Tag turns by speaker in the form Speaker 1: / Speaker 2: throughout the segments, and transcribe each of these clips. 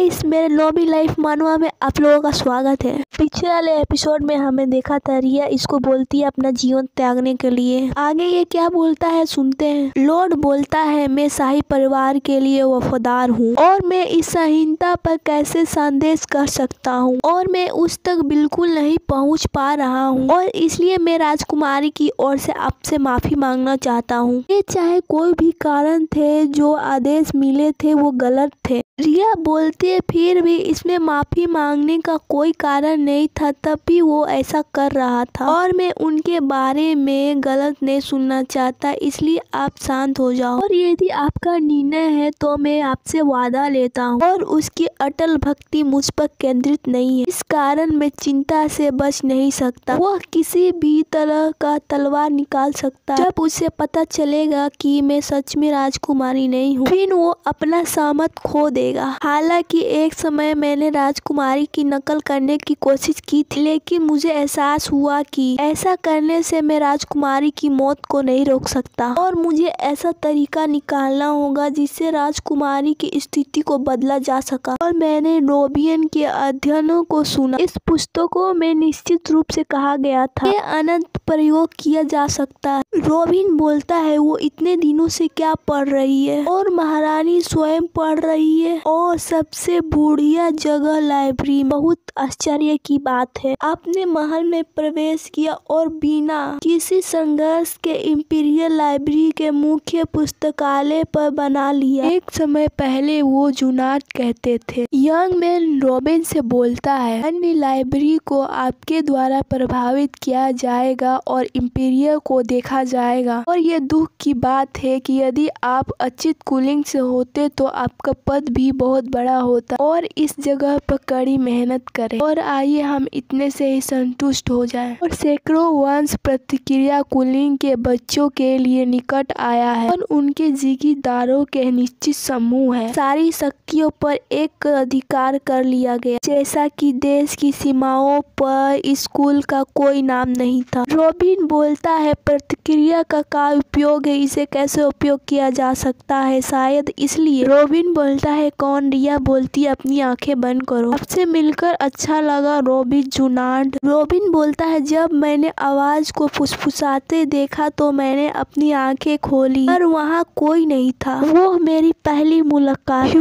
Speaker 1: Guys, मेरे lobby life मानवा में आप लोगों का स्वागत है। पिछले वाले एपिसोड में हमें देखा था रिया इसको बोलती है अपना जीवन त्यागने के लिए। आगे ये क्या बोलता है सुनते हैं। लॉर्ड बोलता है, मैं शाही परिवार के लिए वफादार हूँ और मैं इस संहीनता पर कैसे संदेश कर सकता हूँ और मैं उस तक बिल्कुल नहीं पहुँच पा रहा हूँ और इसलिए मैं राजकुमारी की ओर से आपसे माफी मांगना चाहता हूँ। ये चाहे कोई भी कारण थे, जो आदेश मिले थे वो गलत थे। रिया बोलती है फिर भी इसमें माफी मांगने का कोई कारण नहीं था, तब भी वो ऐसा कर रहा था और मैं उनके बारे में गलत नहीं सुनना चाहता, इसलिए आप शांत हो जाओ और यदि आपका निर्णय है तो मैं आपसे वादा लेता हूँ और उसकी अटल भक्ति मुझ पर केंद्रित नहीं है, इस कारण मैं चिंता से बच नहीं सकता। वह किसी भी तरह का तलवार निकाल सकता है। जब उसे पता चलेगा कि मैं सच में राजकुमारी नहीं हूँ, फिर वो अपना सामत खो देगा। हालांकि एक समय मैंने राजकुमारी की नकल करने की कोशिश की थी, लेकिन मुझे एहसास हुआ कि ऐसा करने से मैं राजकुमारी की मौत को नहीं रोक सकता और मुझे ऐसा तरीका निकालना होगा जिससे राजकुमारी की स्थिति को बदला जा सका। और मैंने रोबियन के अध्ययनों को सुना। इस पुस्तकों में निश्चित रूप से कहा गया था कि अनंत प्रयोग किया जा सकता है। रोबिन बोलता है वो इतने दिनों से क्या पढ़ रही है और महारानी स्वयं पढ़ रही है और सबसे बढ़िया जगह लाइब्रेरी। बहुत आश्चर्य की बात है, आपने महल में प्रवेश किया और बिना किसी संघर्ष के इंपीरियल लाइब्रेरी के मुख्य पुस्तकालय पर बना लिया। एक समय पहले वो जुनाट कहते थे। यंग मैन रोबिन से बोलता है, अन्य लाइब्रेरी को आपके द्वारा प्रभावित किया जाएगा और इंपीरियल को देखा जाएगा और ये दुख की बात है कि यदि आप अचित कूलिंग से होते तो आपका पद भी बहुत बड़ा होता और इस जगह पर कड़ी मेहनत करें और आइए हम इतने से ही संतुष्ट हो जाएं। और सैकड़ों वंश प्रतिक्रिया कूलिंग के बच्चों के लिए निकट आया है और उनके जिगीदारों के निश्चित समूह है। सारी शक्तियों पर एक अधिकार कर लिया गया, जैसा कि देश की सीमाओं पर स्कूल का कोई नाम नहीं था। रोबिन बोलता है प्रतिक्रिया का क्या उपयोग है, इसे कैसे उपयोग किया जा सकता है, शायद इसलिए। रोबिन बोलता है कौन? रिया बोलती है अपनी आंखें बंद करो। आपसे मिलकर अच्छा लगा रोबिन जुनाड। रोबिन बोलता है जब मैंने आवाज को फुसफुसाते देखा तो मैंने अपनी आंखें खोली पर वहाँ कोई नहीं था। वो मेरी पहली मुलाकात।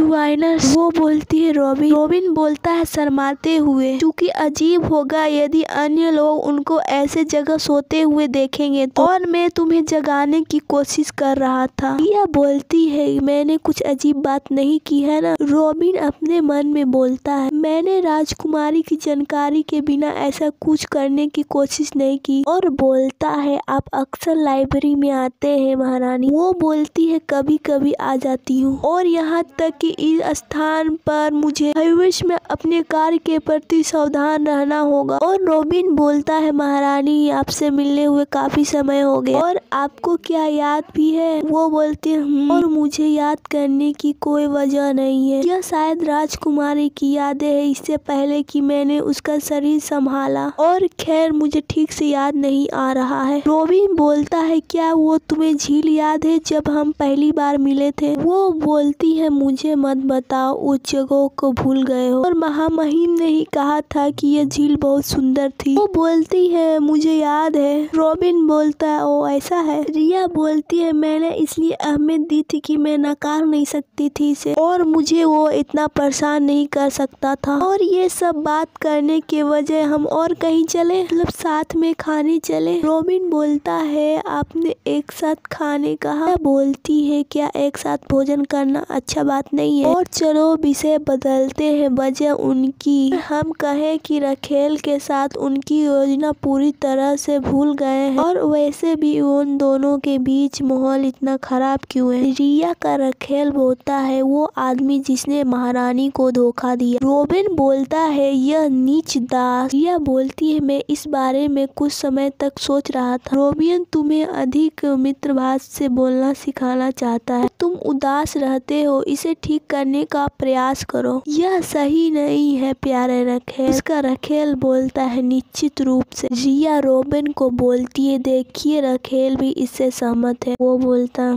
Speaker 1: वो बोलती है रोबिन बोलता है शर्माते हुए, क्योंकि अजीब होगा यदि अन्य लोग उनको ऐसे जगह सोते हुए देखेंगे तो। और मैं तुम्हें जगाने की कोशिश कर रहा था। रिया बोलती है मैंने कुछ अजीब बात नहीं की है ना? रोबिन अपने मन में बोलता है मैंने राजकुमारी की जानकारी के बिना ऐसा कुछ करने की कोशिश नहीं की और बोलता है आप अक्सर लाइब्रेरी में आते हैं महारानी। वो बोलती है कभी कभी आ जाती हूँ और यहाँ तक कि इस स्थान पर मुझे भविष्य में अपने कार्य के प्रति सावधान रहना होगा। और रोबिन बोलता है महारानी आपसे मिलने हुए काफी समय हो गया और आपको क्या याद भी है? वो बोलती है और मुझे याद करने की कोई वजह नहीं है, यह शायद राजकुमारी की यादें है इससे पहले कि मैंने उसका शरीर संभाला और खैर मुझे ठीक से याद नहीं आ रहा है। रोबिन बोलता है क्या वो तुम्हें झील याद है जब हम पहली बार मिले थे? वो बोलती है मुझे मत बताओ, उस जगह को भूल गए हो और महामहिम ने ही कहा था कि यह झील बहुत सुंदर थी। वो बोलती है मुझे याद है। रोबिन बोलता है ओ ऐसा है। रिया बोलती है मैंने इसलिए अहमियत दी थी कि मैं नकार नहीं सकती थी इसे और मुझे वो इतना परेशान नहीं कर सकता था। और ये सब बात करने के वजह हम और कहीं चले, मतलब साथ में खाने चले। रोबिन बोलता है आपने एक साथ खाने कहा? बोलती है क्या एक साथ भोजन करना अच्छा बात नहीं है? और चलो विषय बदलते हैं। वजह उनकी हम कहें कि रखेल के साथ उनकी योजना पूरी तरह से भूल गए हैं और वैसे भी उन दोनों के बीच माहौल इतना खराब क्यों है? रिया का रखेल बोलता है वो आदमी जिसने महारानी को धोखा दिया। रोबिन बोलता है यह नीच दास। रिया बोलती है मैं इस बारे में कुछ समय तक सोच रहा था। रोबिन तुम्हें अधिक मित्रभाष से बोलना सिखाना चाहता है, तुम उदास रहते हो, इसे ठीक करने का प्रयास करो, यह सही नहीं है प्यारे रखेल। उसका रखेल बोलता है निश्चित रूप से। रिया रोबिन को बोलती है देखिए रखेल भी इससे सहमत है। वो बोलता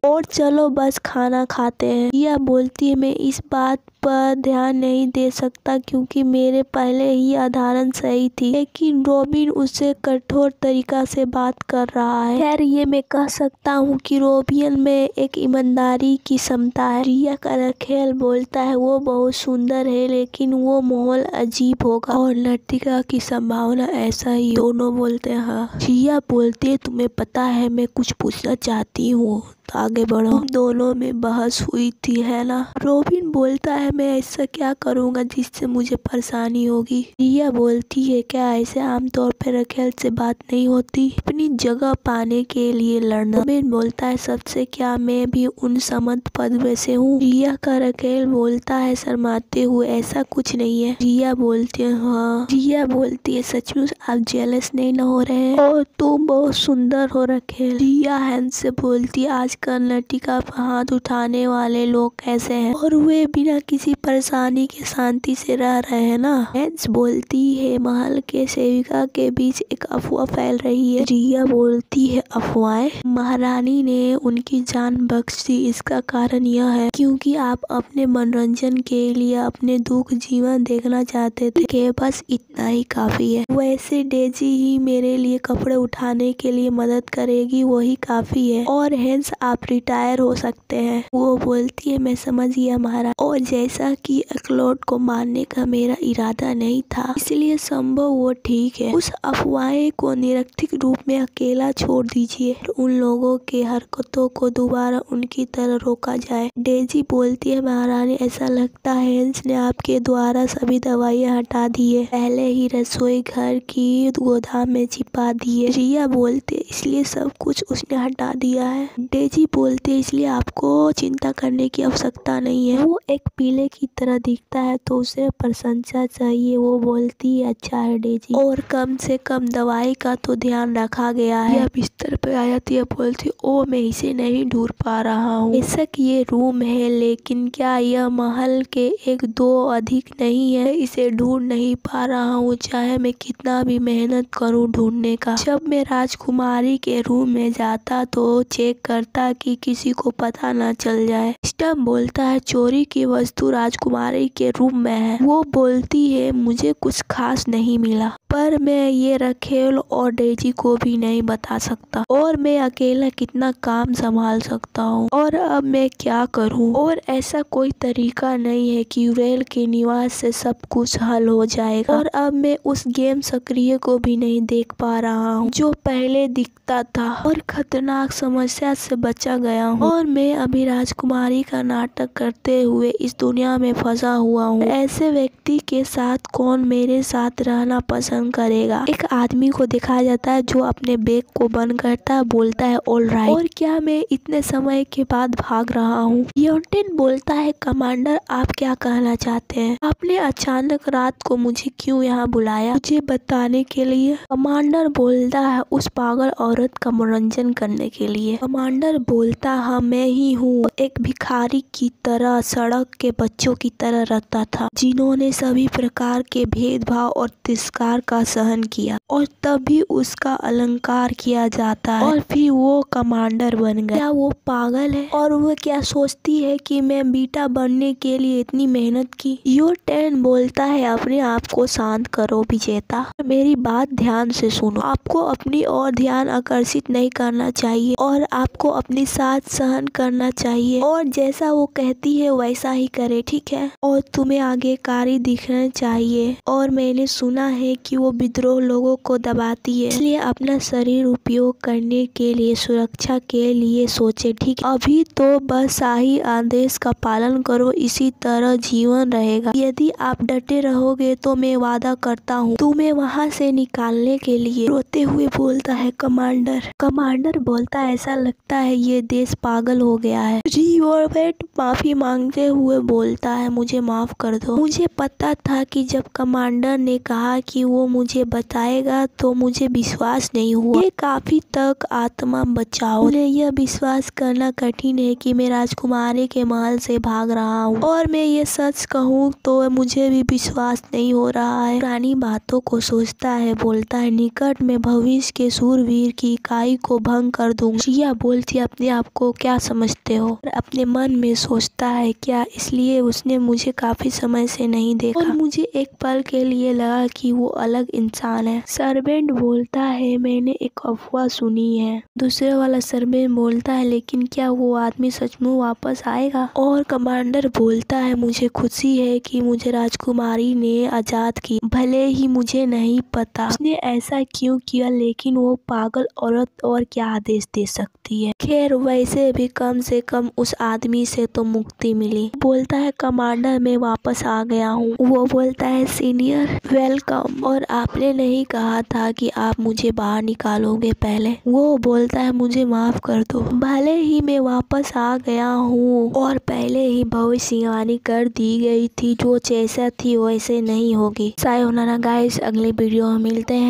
Speaker 1: और चलो बस खाना खाते हैं। रिया बोलती है मैं इस बात पर ध्यान नहीं दे सकता क्योंकि मेरे पहले ही अधारण सही थी, लेकिन रॉबिन उससे कठोर तरीका से बात कर रहा है। खैर ये मैं कह सकता हूँ कि रॉबिन में एक ईमानदारी की क्षमता है। रिया का रखेल बोलता है वो बहुत सुंदर है लेकिन वो माहौल अजीब होगा और नर्तिका की संभावना ऐसा ही। दोनों बोलते हैं हाँ। रिया बोलती है तुम्हें पता है मैं कुछ पूछना चाहती हूँ तो आगे बढ़ो। तुम दोनों में बहस हुई थी है ना। रॉबिन बोलता है मैं ऐसा क्या करूँगा जिससे मुझे परेशानी होगी। रिया बोलती है क्या ऐसे आमतौर पर रखेल से बात नहीं होती, अपनी जगह पाने के लिए लड़ना। रॉबिन बोलता है सबसे क्या मैं भी उन समंत पद में से हूँ। रिया का रखेल बोलता है शर्माते हुए ऐसा कुछ नहीं है। रिया बोलती है हाँ। रिया बोलती है सचमुच आप जेलस नहीं न हो रहे हैं और तुम बहुत सुंदर हो रखेल। रिया हैंस से बोलती है आज नर्तिका पर हाथ उठाने वाले लोग कैसे हैं और वे बिना किसी परेशानी के शांति से रह रहे हैं ना। हैंस बोलती है महल के सेविका के बीच एक अफवाह फैल रही है। रिया बोलती है अफवाह, महारानी ने उनकी जान बख्श दी। इसका कारण यह है क्योंकि आप अपने मनोरंजन के लिए अपने दुख जीवन देखना चाहते थे कि बस इतना ही काफी है। वैसे डेजी ही मेरे लिए कपड़े उठाने के लिए मदद करेगी वही काफी है और हैंस आप रिटायर हो सकते हैं। वो बोलती है मैं समझ गया महाराज और जैसा कि अखरोट को मारने का मेरा इरादा नहीं था इसलिए संभव वो ठीक है। उस अफवाह को निरर्थक रूप में अकेला छोड़ दीजिए और उन लोगों के हरकतों को दोबारा उनकी तरह रोका जाए। डेजी बोलती है महारानी ऐसा लगता है हैंस ने आपके द्वारा सभी दवाइयाँ हटा दी है, पहले ही रसोई घर की गोदाम में छिपा दी है। रिया बोलती है इसलिए सब कुछ उसने हटा दिया है। डेजी बोलती है इसलिए आपको चिंता करने की आवश्यकता नहीं है। वो एक पीले की तरह दिखता है तो उसे प्रशंसा चाहिए। वो बोलती है अच्छा है डेजी और कम से कम दवाई का तो ध्यान रखा गया है। यह बिस्तर पे आ जाती है बोलती ओ मैं इसे नहीं ढूंढ पा रहा हूँ। बेशक ये रूम है लेकिन क्या यह महल के एक दो अधिक नहीं है। इसे ढूंढ नहीं पा रहा हूँ चाहे मैं कितना भी मेहनत करूँ ढूंढने का। जब मैं राजकुमारी के रूम में जाता तो चेक करता कि किसी को पता न चल जाए। स्टम बोलता है चोरी की वस्तु राजकुमारी के रूम में है। वो बोलती है मुझे कुछ खास नहीं मिला पर मैं ये रखेल और डेजी को भी नहीं बता सकता और मैं अकेला कितना काम संभाल सकता हूँ और अब मैं क्या करूँ। और ऐसा कोई तरीका नहीं है कि यूरेल के निवास से सब कुछ हल हो जाएगा और अब मैं उस गेम सक्रिय को भी नहीं देख पा रहा हूँ जो पहले दिखता था और खतरनाक समस्या से बचा गया हूँ और मैं अभी राजकुमारी का नाटक करते हुए इस दुनिया में फंसा हुआ हूँ। ऐसे व्यक्ति के साथ कौन मेरे साथ रहना पसंद करेगा। एक आदमी को दिखाया जाता है जो अपने बैग को बंद करता है बोलता है ऑल राइट और क्या मैं इतने समय के बाद भाग रहा हूँ। योटेन बोलता है कमांडर आप क्या कहना चाहते हैं, आपने अचानक रात को मुझे क्यों यहाँ बुलाया, मुझे बताने के लिए। कमांडर बोलता है उस पागल औरत का मनोरंजन करने के लिए। कमांडर बोलता हाँ मैं ही हूँ, एक भिखारी की तरह सड़क के बच्चों की तरह रहता था जिन्होंने सभी प्रकार के भेदभाव और तिरस्कार का सहन किया और तभी उसका अलंकार किया जाता है और फिर वो कमांडर बन गया। क्या वो पागल है और वो क्या सोचती है कि मैं बीटा बनने के लिए इतनी मेहनत की। योटेन बोलता है अपने आप को शांत करो विजेता, मेरी बात ध्यान से सुनो। आपको अपनी ओर ध्यान आकर्षित नहीं करना चाहिए और आपको अपनी साथ सहन करना चाहिए और जैसा वो कहती है वैसा ही करे ठीक है। और तुम्हें आज्ञाकारी दिखना चाहिए और मैंने सुना है कि वो विद्रोह लोगों को दबाती है इसलिए अपना शरीर उपयोग करने के लिए सुरक्षा के लिए सोचे ठीक है। अभी तो बस शाही आदेश का पालन करो, इसी तरह जीवन रहेगा। यदि आप डटे रहोगे तो मैं वादा करता हूँ तुम्हें वहाँ से निकालने के लिए। रोते हुए बोलता है कमांडर। कमांडर बोलता है ऐसा लगता है ये देश पागल हो गया है। रिवॉर्वेट माफी मांगते हुए बोलता है मुझे माफ कर दो, मुझे पता था कि जब कमांडर ने कहा कि वो मुझे बताएगा तो मुझे विश्वास नहीं हुआ। ये काफी तक आत्मा बचाओ। उन्हें यह विश्वास करना कठिन है कि मैं राजकुमारी के महल से भाग रहा हूँ और मैं ये सच कहूँ तो मुझे भी विश्वास नहीं हो रहा है। पुरानी बातों को सोचता है बोलता है निकट में भविष्य के सूरवीर की इकाई को भंग कर दूंगा। रिया बोलती है अपने आप को क्या समझते हो? और अपने मन में सोचता है क्या इसलिए उसने मुझे काफी समय से नहीं देखा और मुझे एक पल के लिए लगा कि वो अलग इंसान है। सर्वेंट बोलता है मैंने एक अफवाह सुनी है। दूसरे वाला सर्वेंट बोलता है लेकिन क्या वो आदमी सचमुच वापस आएगा? और कमांडर बोलता है मुझे खुशी है कि मुझे राजकुमारी ने आजाद की, भले ही मुझे नहीं पता उसने ऐसा क्यों किया, लेकिन वो पागल औरत और क्या आदेश दे सकती है। खैर वैसे भी कम से कम उस आदमी से तो मुक्ति मिली। बोलता है कमांडर मैं वापस आ गया हूँ। वो बोलता है सीनियर वेलकम, और आपने नहीं कहा था कि आप मुझे बाहर निकालोगे पहले? वो बोलता है मुझे माफ कर दो, भले ही मैं वापस आ गया हूँ और पहले ही भविष्यवाणी कर दी गई थी जो जैसा थी वैसे नहीं होगी। सायोनारा गाइस, अगले वीडियो में मिलते हैं।